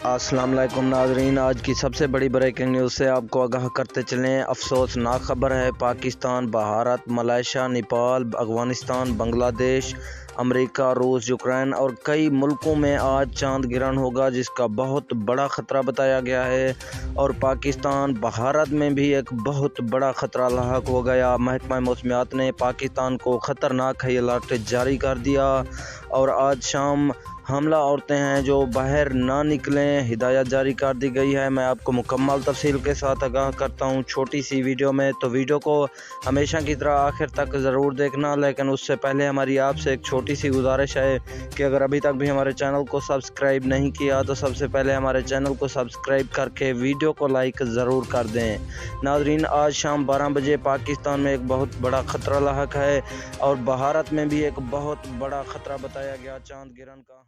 السلام علیکم ناظرین، آج کی سب سے بڑی بریکنگ نیوز سے آپ کو آگاہ کرتے چلیں۔ افسوسناک خبر ہے، پاکستان، بھارت، ملائیشیا، نیپال، افغانستان، بنگلہ دیش، امریکہ، روس، یوکرین اور کئی ملکوں میں آج چاند گرہن ہوگا، جس کا بہت بڑا خطرہ بتایا گیا ہے، اور پاکستان، بھارت میں بھی ایک بہت بڑا خطرہ لاحق ہو گیا۔ محکمہ موسمیات نے پاکستان کو خطرناک ہائی الرٹ جاری کر دیا، اور آج شام حاملہ عورتیں ہیں جو باہر نہ نکلیں، ہدایت جاری کر دی گئی ہے۔ میں آپ کو مکمل تفصیل کے ساتھ آگاہ کرتا ہوں چھوٹی سی ویڈیو میں، تو ویڈیو کو ہمیشہ کی طرح آخر تک ضرور دیکھنا، لیکن اس سے پہلے ہماری آپ سے ایک چھوٹی سی گزارش ہے کہ اگر ابھی تک بھی ہمارے چینل کو سبسکرائب نہیں کیا تو سب سے پہلے ہمارے چینل کو سبسکرائب کر کے ویڈیو کو لائک ضرور کر دیں۔ ناظرین، آج شام 12 بجے پاکستان میں ایک بہت بڑا خطرہ لاحق ہے، اور بھارت میں بھی ایک بہت بڑا خطرہ بتایا گیا چاند گرہن کا۔